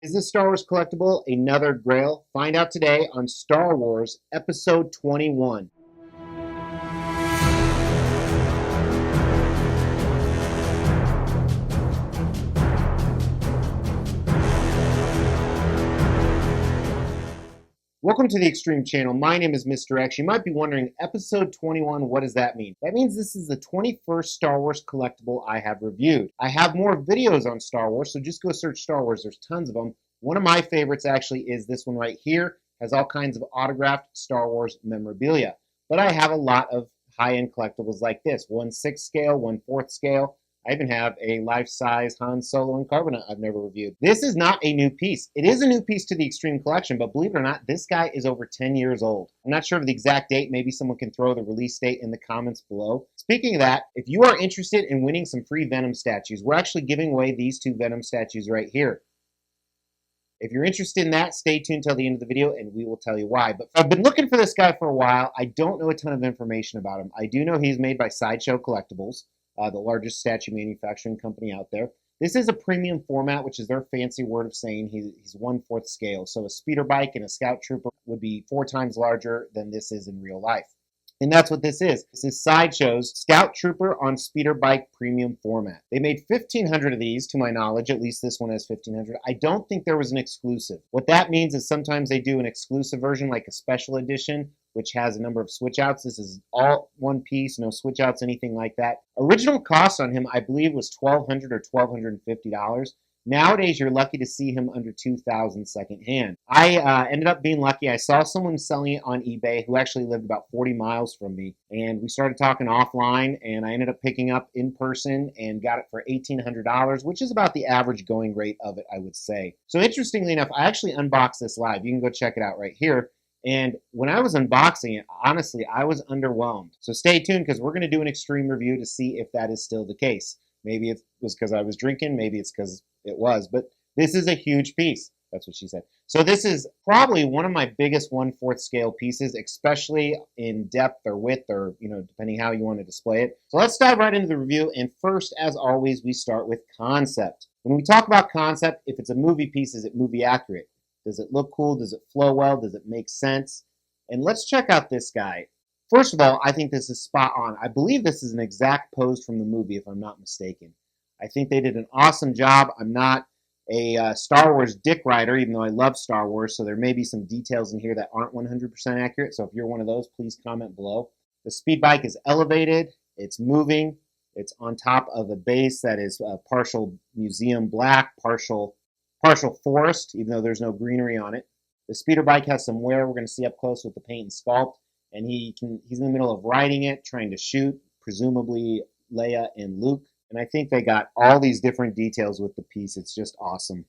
Is this Star Wars Collectible another grail? Find out today on Star Wars Episode 21. Welcome to the Extreme Channel. My name is Mr. X. You might be wondering, Episode 21, what does that mean? That means this is the 21st Star Wars Collectible I have reviewed. I have more videos on Star Wars, so just go search Star Wars. There's tons of them. One of my favorites actually is this one right here. Has all kinds of autographed Star Wars memorabilia. But I have a lot of high-end collectibles like this. 1/6 scale, 1/4 scale. I even have a life-size Han Solo and Carbonite I've never reviewed. This is not a new piece. It is a new piece to the Extreme Collection, but believe it or not, this guy is over 10 years old. I'm not sure of the exact date. Maybe someone can throw the release date in the comments below. Speaking of that, if you are interested in winning some free Venom statues, we're actually giving away these two Venom statues right here. If you're interested in that, stay tuned till the end of the video and we will tell you why. But I've been looking for this guy for a while. I don't know a ton of information about him. I do know he's made by Sideshow Collectibles, the largest statue manufacturing company out there. This is a premium format, which is their fancy word of saying he's 1/4 scale. So a speeder bike and a scout trooper would be 4 times larger than this is in real life. And that's what this is. This is Sideshow's Scout Trooper on Speeder Bike Premium Format. They made 1,500 of these, to my knowledge. At least this one has 1,500. I don't think there was an exclusive. What that means is sometimes they do an exclusive version, like a special edition, which has a number of switch outs. This is all one piece, no switch outs, anything like that. Original cost on him, I believe, was $1,200 or $1,250. Nowadays, you're lucky to see him under $2,000 secondhand. I ended up being lucky. I saw someone selling it on eBay who actually lived about 40 miles from me. And we started talking offline, and I ended up picking up in person and got it for $1,800, which is about the average going rate of it, I would say. So interestingly enough, I actually unboxed this live. You can go check it out right here. And when I was unboxing it, honestly, I was underwhelmed. So stay tuned because we're going to do an extreme review to see if that is still the case. Maybe it was because I was drinking. Maybe it's because it was. But this is a huge piece. That's what she said. So this is probably one of my biggest 1/4 scale pieces, especially in depth or width or, depending how you want to display it. So let's dive right into the review. And first, as always, we start with concept. When we talk about concept, if it's a movie piece, is it movie accurate? Does it look cool? Does it flow well? Does it make sense? And let's check out this guy. First of all, I think this is spot on. I believe this is an exact pose from the movie, if I'm not mistaken. I think they did an awesome job. I'm not a Star Wars dick rider, even though I love Star Wars, so there may be some details in here that aren't 100% accurate. So if you're one of those, please comment below. The speed bike is elevated. It's moving. It's on top of a base that is partial museum black, partial forest, even though there's no greenery on it. The speeder bike has some wear. We're going to see up close with the paint and sculpt. And he's in the middle of riding it, trying to shoot, presumably Leia and Luke. And I think they got all these different details with the piece. It's just awesome.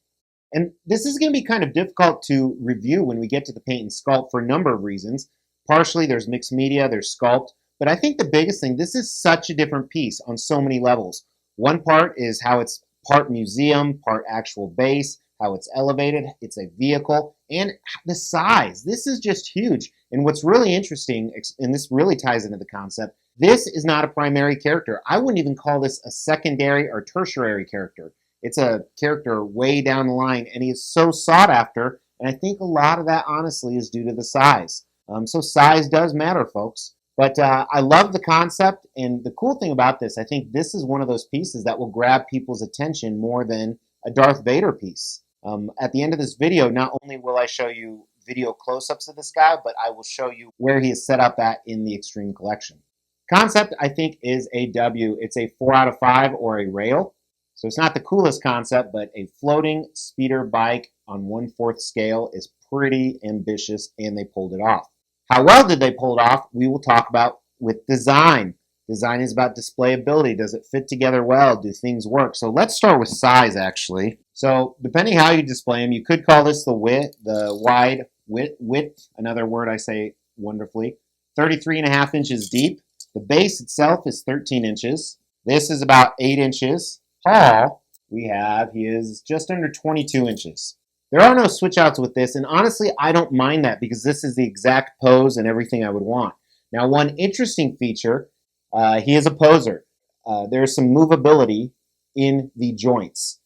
And this is going to be kind of difficult to review when we get to the paint and sculpt for a number of reasons. Partially, there's mixed media, there's sculpt. But I think the biggest thing, this is such a different piece on so many levels. One part is how it's part museum, part actual base, how it's elevated, it's a vehicle, and the size. This is just huge. And what's really interesting, and this really ties into the concept, this is not a primary character. I wouldn't even call this a secondary or tertiary character. It's a character way down the line, and he is so sought after, and I think a lot of that, honestly, is due to the size. So size does matter, folks. But I love the concept, and the cool thing about this, I think this is one of those pieces that will grab people's attention more than a Darth Vader piece. At the end of this video, not only will I show you video close-ups of this guy, but I will show you where he is set up at in the Extreme Collection. Concept, I think, is a W. It's a 4 out of 5 or a rail. So it's not the coolest concept, but a floating speeder bike on 1/4 scale is pretty ambitious, and they pulled it off. How well did they pull it off? We will talk about with design. Design is about displayability. Does it fit together well? Do things work? So let's start with size, actually. So depending how you display them, you could call this the wide width, another word I say wonderfully, 33.5 inches deep. The base itself is 13 inches. This is about 8 inches. Tall, he is just under 22 inches. There are no switch outs with this, and honestly, I don't mind that because this is the exact pose and everything I would want. Now, one interesting feature, he is a poser. There's some movability in the joints.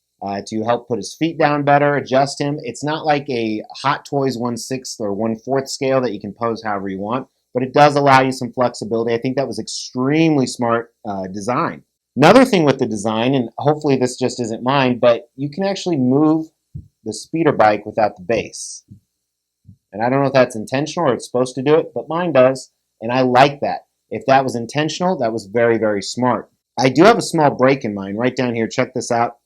to help put his feet down better, adjust him. It's not like a Hot Toys 1/6 or 1/4 scale that you can pose however you want, but it does allow you some flexibility. I think that was extremely smart design. Another thing with the design, and hopefully this just isn't mine, but you can actually move the speeder bike without the base. And I don't know if that's intentional or it's supposed to do it, but mine does, and I like that. If that was intentional, that was very, very smart. I do have a small break in mine right down here. Check this out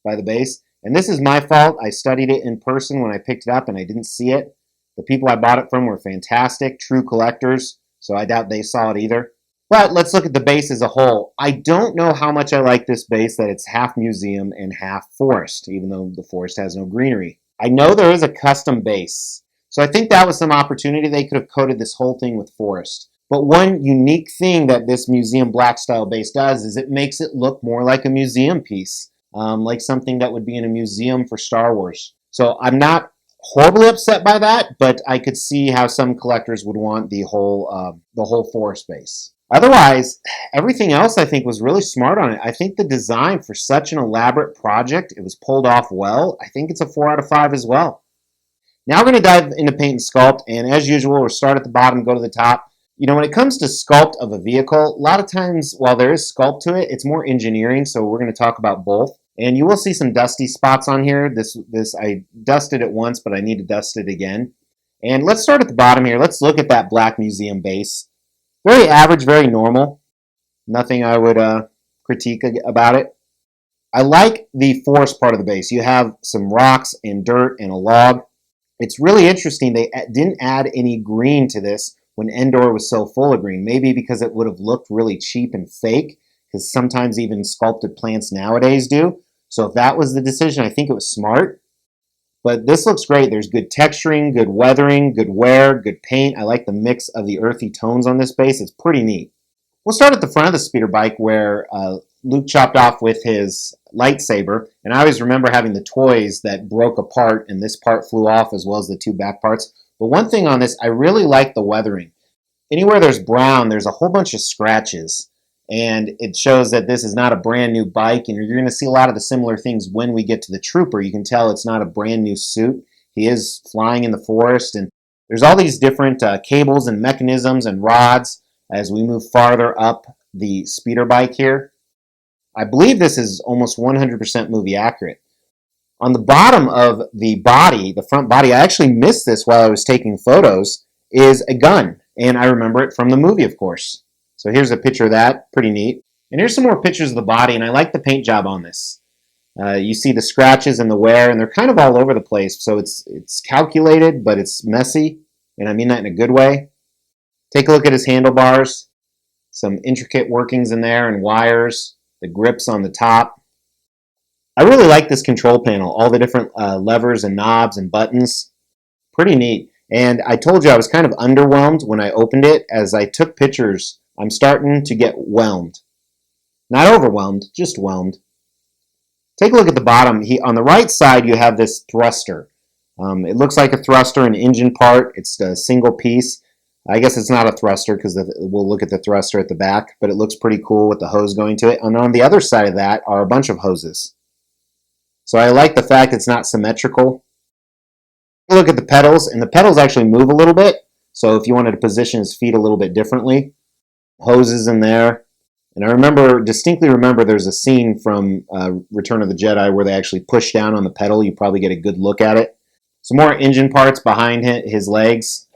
by the base. And this is my fault. I studied it in person when I picked it up and I didn't see it. The people I bought it from were fantastic, true collectors, so I doubt they saw it either. But let's look at the base as a whole. I don't know how much I like this base, that it's half museum and half forest, even though the forest has no greenery. I know there is a custom base, so I think that was some opportunity. They could have coated this whole thing with forest. But one unique thing that this museum black style base does is it makes it look more like a museum piece, like something that would be in a museum for Star Wars. So I'm not horribly upset by that, but I could see how some collectors would want the whole forest base. Otherwise, everything else I think was really smart on it. I think the design for such an elaborate project, it was pulled off well. I think it's a 4 out of 5 as well. Now we're going to dive into paint and sculpt, and as usual, we'll start at the bottom, go to the top. You know, when it comes to sculpt of a vehicle, a lot of times, while there is sculpt to it, it's more engineering, so we're going to talk about both. And you will see some dusty spots on here. This I dusted it once, but I need to dust it again. And let's start at the bottom here. Let's look at that black museum base. Very average, very normal. Nothing I would critique about it. I like the forest part of the base. You have some rocks and dirt and a log. It's really interesting. They didn't add any green to this when Endor was so full of green. Maybe because it would have looked really cheap and fake, because sometimes even sculpted plants nowadays do. So if that was the decision, I think it was smart. But this looks great. There's good texturing, good weathering, good wear, good paint. I like the mix of the earthy tones on this base. It's pretty neat. We'll start at the front of the speeder bike where Luke chopped off with his lightsaber. And I always remember having the toys that broke apart and this part flew off as well as the two back parts. But one thing on this, I really like the weathering. Anywhere there's brown, there's a whole bunch of scratches. And it shows that this is not a brand new bike, and you're going to see a lot of the similar things when we get to the Trooper. You can tell it's not a brand new suit. He is flying in the forest, and there's all these different cables and mechanisms and rods as we move farther up the speeder bike here. I believe this is almost 100% movie accurate. On the bottom of the body, the front body, I actually missed this while I was taking photos, is a gun, and I remember it from the movie, of course. So here's a picture of that, pretty neat. And here's some more pictures of the body, and I like the paint job on this. You see the scratches and the wear, and they're kind of all over the place. So it's calculated, but it's messy, and I mean that in a good way. Take a look at his handlebars. Some intricate workings in there and wires, the grips on the top. I really like this control panel, all the different levers and knobs and buttons. Pretty neat. And I told you I was kind of underwhelmed when I opened it. As I took pictures, I'm starting to get whelmed. Not overwhelmed, just whelmed. Take a look at the bottom. On the right side, you have this thruster. It looks like a thruster, an engine part. It's a single piece. I guess it's not a thruster because we'll look at the thruster at the back, but it looks pretty cool with the hose going to it. And on the other side of that are a bunch of hoses. So I like the fact it's not symmetrical. Look at the pedals, and the pedals actually move a little bit. So if you wanted to position his feet a little bit differently, hoses in there. And I distinctly remember there's a scene from Return of the Jedi where they actually push down on the pedal. You probably get a good look at it. Some more engine parts behind his legs.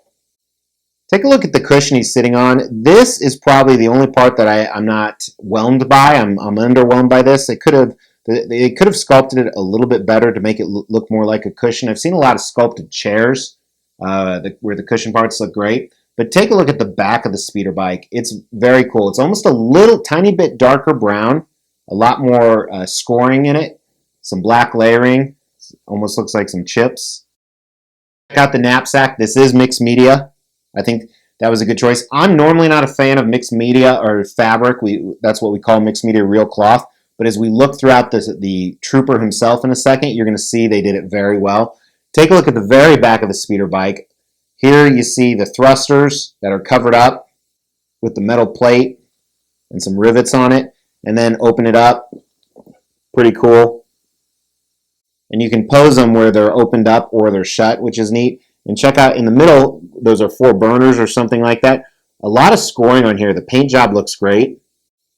Take a look at the cushion he's sitting on. This is probably the only part that I'm not whelmed by. I'm underwhelmed by this. They could have sculpted it a little bit better to make it look more like a cushion. I've seen a lot of sculpted chairs where the cushion parts look great. But take a look at the back of the speeder bike. It's very cool. It's almost a tiny bit darker brown, a lot more scoring in it, some black layering. Almost looks like some chips. Check out the knapsack. This is mixed media. I think that was a good choice. I'm normally not a fan of mixed media or fabric. That's what we call mixed media, real cloth. But as we look throughout the Trooper himself in a second, you're going to see they did it very well. Take a look at the very back of the speeder bike. Here you see the thrusters that are covered up with the metal plate and some rivets on it. And then open it up. Pretty cool. and you can pose them where they're opened up or they're shut, which is neat. And check out in the middle, those are 4 burners or something like that. A lot of scoring on here. The paint job looks great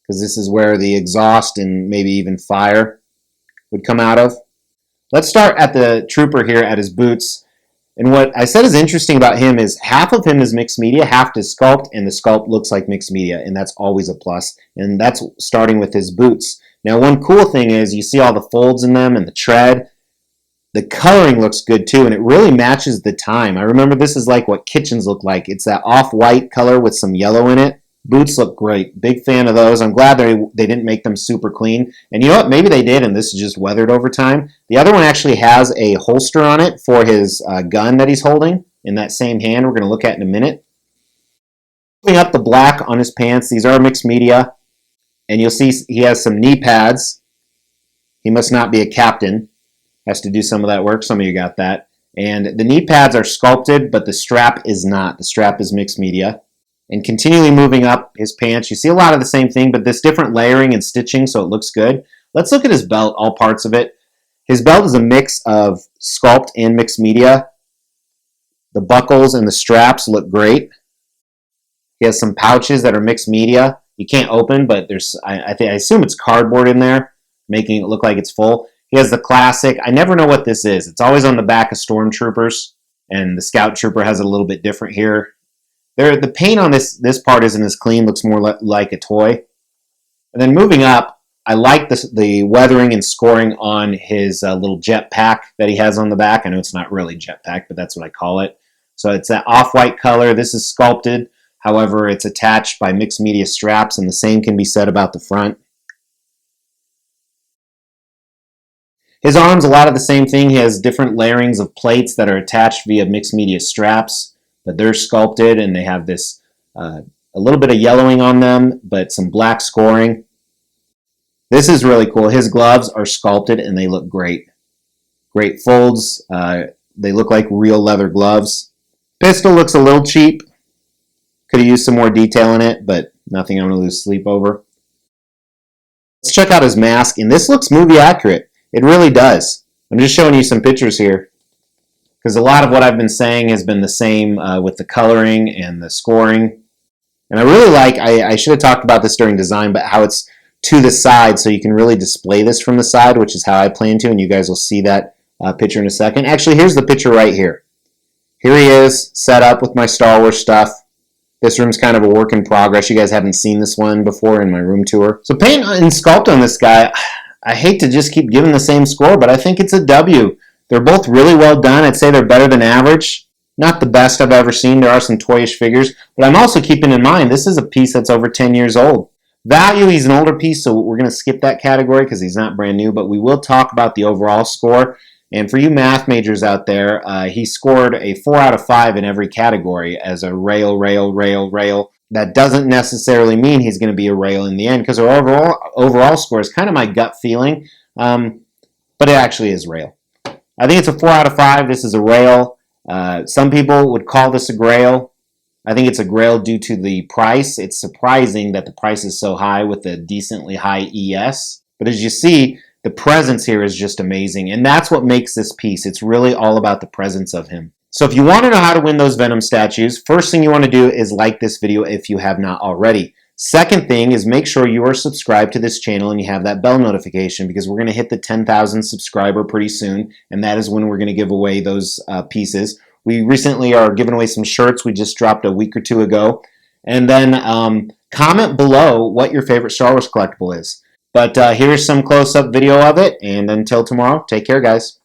because this is where the exhaust and maybe even fire would come out of. Let's start at the trooper here at his boots. And what I said is interesting about him is half of him is mixed media, half is sculpt, and the sculpt looks like mixed media, and that's always a plus. And that's starting with his boots. Now, one cool thing is you see all the folds in them and the tread. The coloring looks good too, and it really matches the time. I remember this is like what kitchens look like. It's that off-white color with some yellow in it. Boots look great. Big fan of those. I'm glad they didn't make them super clean. And you know what? Maybe they did, and this is just weathered over time. The other one actually has a holster on it for his gun that he's holding in that same hand we're going to look at in a minute. Moving up the black on his pants, these are mixed media. And you'll see he has some knee pads. He must not be a captain. Has to do some of that work. Some of you got that. And the knee pads are sculpted, but the strap is not. The strap is mixed media. And continually moving up his pants, you see a lot of the same thing, but this different layering and stitching, so it looks good. Let's look at his belt, all parts of it. His belt is a mix of sculpt and mixed media. The buckles and the straps look great. He has some pouches that are mixed media. You can't open, but there's I assume it's cardboard in there, making it look like it's full. He has the classic. I never know what this is. It's always on the back of stormtroopers, and the scout trooper has it a little bit different here. The paint on this part isn't as clean. Looks more like a toy. And then moving up, I like the weathering and scoring on his little jet pack that he has on the back. I know it's not really jet pack, but that's what I call it. So it's that off-white color. This is sculpted. However, it's attached by mixed media straps, and the same can be said about the front. His arms, a lot of the same thing. He has different layerings of plates that are attached via mixed media straps, but they're sculpted, and they have this a little bit of yellowing on them, but some black scoring. This is really cool. His gloves are sculpted, and they look great. Great folds. They look like real leather gloves. Pistol looks a little cheap. Could have used some more detail in it, but nothing I'm going to lose sleep over. Let's check out his mask, and this looks movie accurate. It really does. I'm just showing you some pictures here because a lot of what I've been saying has been the same with the coloring and the scoring. And I really like, I should have talked about this during design, but how it's to the side so you can really display this from the side, which is how I plan to, and you guys will see that picture in a second. Actually, here's the picture right here. Here he is, set up with my Star Wars stuff. This room's kind of a work in progress. You guys haven't seen this one before in my room tour. So paint and sculpt on this guy, I hate to just keep giving the same score, but I think it's a W. They're both really well done. I'd say they're better than average. Not the best I've ever seen. There are some toyish figures, but I'm also keeping in mind this is a piece that's over 10 years old. Value, he's an older piece, so we're going to skip that category because he's not brand new, but we will talk about the overall score. And for you math majors out there, he scored a 4 out of 5 in every category as a rail. That doesn't necessarily mean he's going to be a rail in the end because our overall score is kind of my gut feeling, but it actually is rail. I think it's a 4 out of 5. This is a rail. Some people would call this a grail. I think it's a grail due to the price. It's surprising that the price is so high with a decently high ES. But as you see, the presence here is just amazing. And that's what makes this piece. It's really all about the presence of him. So if you want to know how to win those Venom statues, first thing you want to do is like this video if you have not already. Second thing is make sure you are subscribed to this channel and you have that bell notification because we're going to hit the 10,000 subscriber pretty soon. And that is when we're going to give away those pieces. We recently are giving away some shirts. We just dropped a week or two ago. And then comment below what your favorite Star Wars collectible is. But here's some close-up video of it. And until tomorrow, take care, guys.